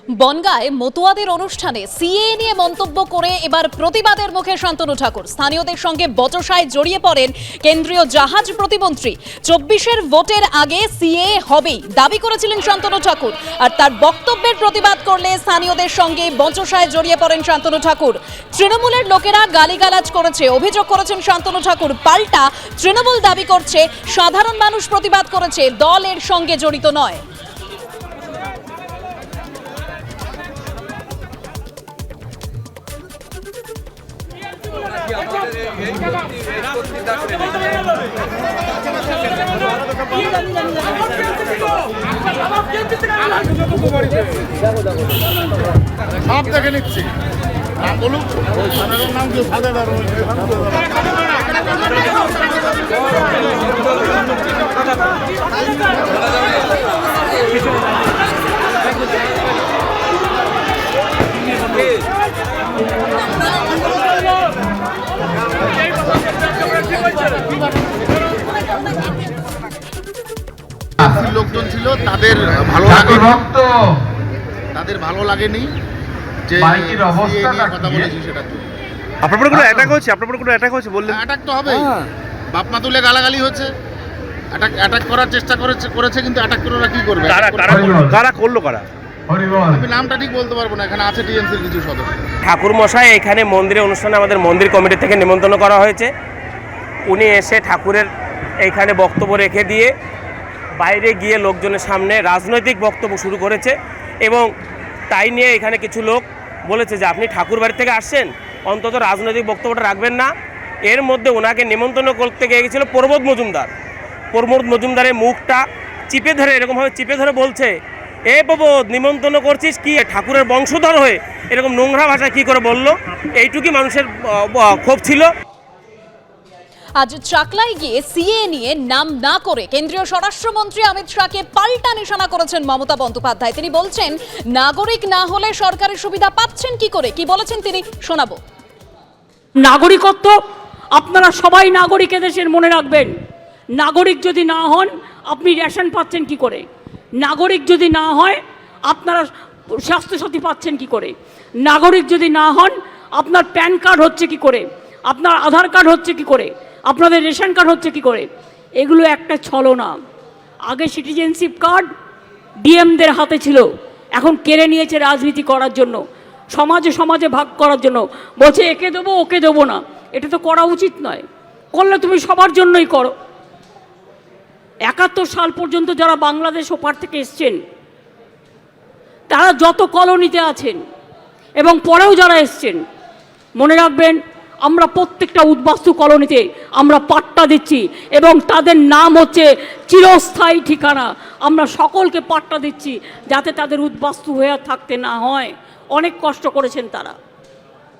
বনগাঁয় মতুয়াদের অনুষ্ঠানে সিএ নিয়ে মন্তব্য করে এবার প্রতিবাদের মুখে শান্তনু ঠাকুর। স্থানীয়দের সঙ্গে বচসায় জড়িয়ে পড়েন কেন্দ্রীয় জাহাজ প্রতিমন্ত্রী। 24-এর ভোটের আগে সিএ হবেই দাবি করেছিলেন শান্তনু ঠাকুর, আর তার বক্তব্যের প্রতিবাদ করলে স্থানীয়দের সঙ্গে বচসায় জড়িয়ে পড়েন শান্তনু ঠাকুর। তৃণমূলের লোকেরা গালিগালাজ করেছে, অভিযোগ করেছেন শান্তনু ঠাকুর। পাল্টা তৃণমূল দাবি করছে সাধারণ মানুষ প্রতিবাদ করেছে, দল এর সঙ্গে জড়িত নয়। সব দেখে নিচ্ছি বলুন নাম কি লোকজন ছিল, তাদের ভালো লাগেনি যে কথা বলেছি সেটা। আপনার কোনো অ্যাটাক হচ্ছে? বললেন অ্যাটাক তো হবে, বাপমা তুলে গালাগালি হচ্ছে, অ্যাটাক করার চেষ্টা করেছে কিন্তু অ্যাটাক করে ওরা কি করবে? কারা করলো? আমি নামটা ঠিক বলতে পারবো না, এখানে আছে টিএমসির কিছু সদস্য। ঠাকুর মশাই এখানে মন্দিরে অনুষ্ঠানে আমাদের মন্দির কমিটি থেকে নিমন্ত্রণ করা হয়েছে। উনি এসে ঠাকুরের এইখানে বক্তব্য রেখে দিয়ে বাইরে গিয়ে লোকজনের সামনে রাজনৈতিক বক্তব্য শুরু করেছে, এবং তাই নিয়ে এখানে কিছু লোক বলেছে যে আপনি ঠাকুর বাড়ি থেকে আসছেন, অন্তত রাজনৈতিক বক্তব্যটা রাখবেন না। এর মধ্যে ওনাকে নিমন্ত্রণ করতে গিয়েছিল প্রমোদ মজুমদারের মুখটা চিপে ধরে, এরকমভাবে চিপে ধরে বলছে, এ প্রমোদ নিমন্ত্রণ করছিস কি, ঠাকুরের বংশধর হয়ে এরকম নোংরা ভাষা কি করে বললো, এইটুকুই মানুষের ক্ষোভ ছিল। আজ চাকলায় গিয়ে সিএ নিয়ে নাম না করে কেন্দ্রীয় স্বরাষ্ট্রমন্ত্রী অমিত শাহকে পাল্টা নিশানা করেছেন মমতা বন্দ্যোপাধ্যায়। তিনি বলছেন, নাগরিক না হলে সরকারি সুবিধা পাচ্ছেন কি করে? কি বলেছেন তিনি শোনাবো। নাগরিকত্ব, আপনারা সবাই নাগরিক এদেশের, মনে রাখবেন। নাগরিক যদি না হন আপনি রেশন পাচ্ছেন কি করে? নাগরিক যদি না হয় আপনারা স্বাস্থ্যসাথী পাচ্ছেন কি করে? নাগরিক যদি না হন আপনার প্যান কার্ড হচ্ছে কি করে? আপনার আধার কার্ড হচ্ছে কি করে? আপনাদের রেশন কার্ড হচ্ছে কি করে? এগুলো একটা ছলনা। আগে সিটিজেনশিপ কার্ড ডিএমদের হাতে ছিল, এখন কেড়ে নিয়েছে রাজনীতি করার জন্য, সমাজে ভাগ করার জন্য। বলছে একে দেবো ওকে দেবো না। এটা তো করা উচিত নয়। করলে তুমি সবার জন্যই করো। 71 সাল পর্যন্ত যারা বাংলাদেশ ওপার থেকে এসছেন, তারা যত কলোনিতে আছেন এবং পরেও যারা এসছেন, মনে রাখবেন আমরা প্রত্যেকটা উদ্বাস্তু কলোনিতে আমরা পাট্টা দিচ্ছি, এবং তাদের নাম হচ্ছে চিরস্থায়ী ঠিকানা। আমরা সকলকে পাট্টা দিচ্ছি যাতে তাদের উদ্বাস্তু হয়ে থাকতে না হয়। অনেক কষ্ট করেছেন তারা।